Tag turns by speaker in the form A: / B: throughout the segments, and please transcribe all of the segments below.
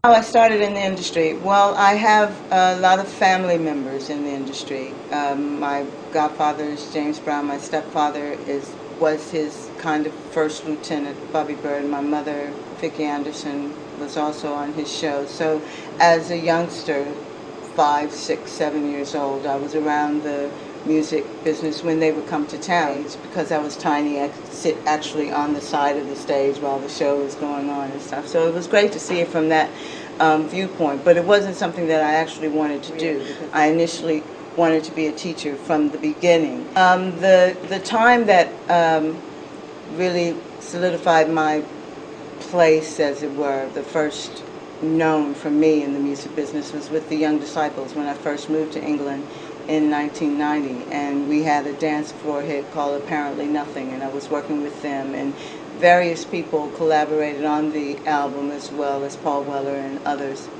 A: How I started in the industry. Well, I have a lot of family members in the industry. My godfather is James Brown. My stepfather was his kind of first lieutenant, Bobby Bird. My mother, Vicki Anderson, was also on his show. So as a youngster, 5, 6, 7 years old, I was around the music business when they would come to town. Because I was tiny, I could sit actually on the side of the stage while the show was going on and stuff. So it was great to see it from that viewpoint, but it wasn't something that I actually wanted to do. I initially wanted to be a teacher from the beginning. The time that really solidified my place, as it were, the first known for me in the music business, was with the Young Disciples when I first moved to England in 1990, and we had a dance floor hit called Apparently Nothing, and I was working with them, and various people collaborated on the album as well as Paul Weller and others.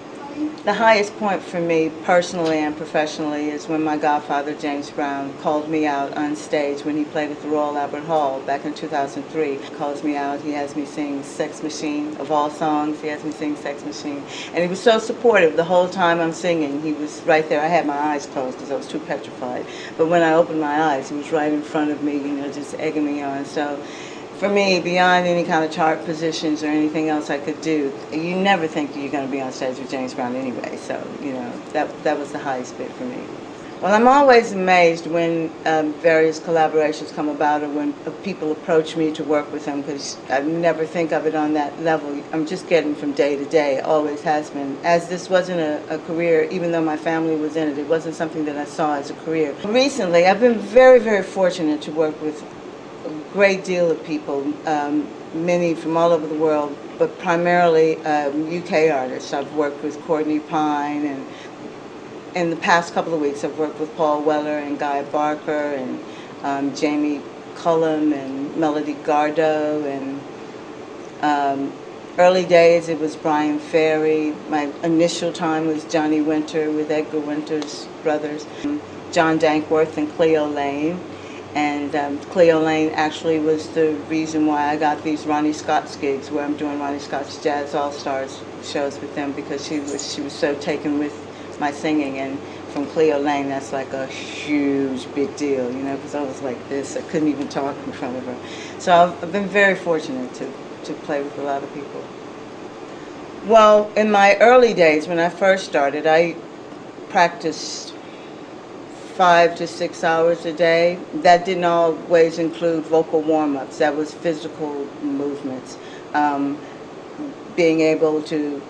A: The highest point for me personally and professionally is when my godfather James Brown called me out on stage when he played at the Royal Albert Hall back in 2003. He calls me out, he has me sing Sex Machine. Of all songs, he has me sing Sex Machine. And he was so supportive the whole time I'm singing. He was right there. I had my eyes closed because I was too petrified. But when I opened my eyes, he was right in front of me, just egging me on. So for me, beyond any kind of chart positions or anything else I could do, you never think you're going to be on stage with James Brown anyway. So, that was the highest bit for me. Well, I'm always amazed when various collaborations come about or when people approach me to work with them, because I never think of it on that level. I'm just getting from day to day. It always has been. As this wasn't a career, even though my family was in it, it wasn't something that I saw as a career. Recently, I've been very, very fortunate to work with a great deal of people, many from all over the world, but primarily UK artists. I've worked with Courtney Pine, and in the past couple of weeks I've worked with Paul Weller and Guy Barker and Jamie Cullum and Melody Gardot, and early days it was Brian Ferry. My initial time was Johnny Winter with Edgar Winter's brothers, John Dankworth and Cleo Lane. And Cleo Lane actually was the reason why I got these Ronnie Scott's gigs, where I'm doing Ronnie Scott's Jazz All-Stars shows with them, because she was so taken with my singing. And from Cleo Lane, that's like a huge big deal, because I was like this. I couldn't even talk in front of her. So I've been very fortunate to play with a lot of people. Well, in my early days, when I first started, I practiced 5 to 6 hours a day. That didn't always include vocal warm-ups. That was physical movements. Being able to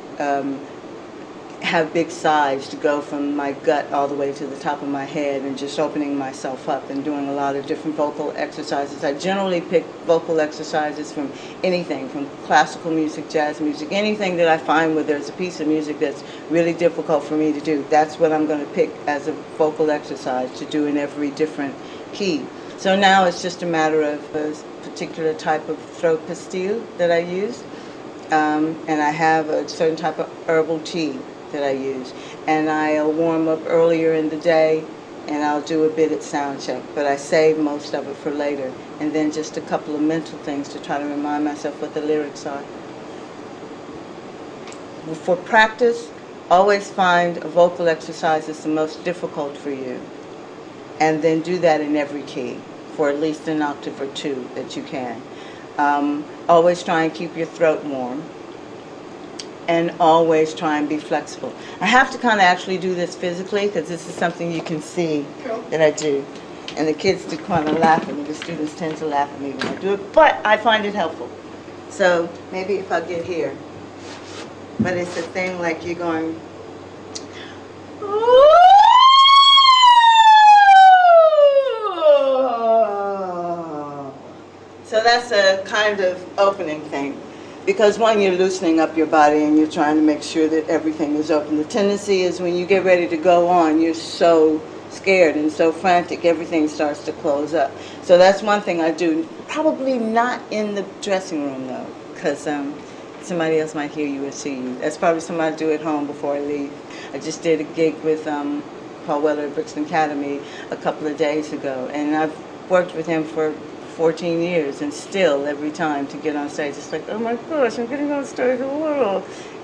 A: have big sighs to go from my gut all the way to the top of my head, and just opening myself up and doing a lot of different vocal exercises. I generally pick vocal exercises from anything, from classical music, jazz music, anything that I find where there's a piece of music that's really difficult for me to do. That's what I'm going to pick as a vocal exercise to do in every different key. So now it's just a matter of a particular type of throat pastille that I use, and I have a certain type of herbal tea that I use, and I'll warm up earlier in the day, and I'll do a bit at sound check, but I save most of it for later, and then just a couple of mental things to try to remind myself what the lyrics are. For practice, always find a vocal exercise that's the most difficult for you, and then do that in every key for at least an octave or two that you can. Always try and keep your throat warm, and always try and be flexible. I have to kind of actually do this physically, because this is something you can see that I do. And the kids do kind of laugh at me. The students tend to laugh at me when I do it, but I find it helpful. So maybe if I get here. But it's a thing like you're going, so that's a kind of opening thing. Because one, you're loosening up your body and you're trying to make sure that everything is open. The tendency is when you get ready to go on, you're so scared and so frantic, everything starts to close up. So that's one thing I do. Probably not in the dressing room though, because somebody else might hear you or see you. That's probably something I do at home before I leave. I just did a gig with Paul Weller at Brixton Academy a couple of days ago, and I've worked with him for 14 years, and still every time to get on stage it's like, oh my gosh, I'm getting on stage,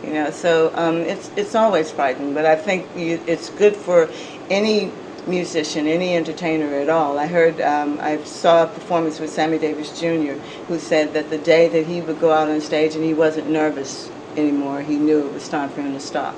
A: You know, so it's always frightening, but I think it's good for any musician, any entertainer at all. I heard, I saw a performance with Sammy Davis Jr., who said that the day that he would go out on stage and he wasn't nervous anymore, he knew it was time for him to stop.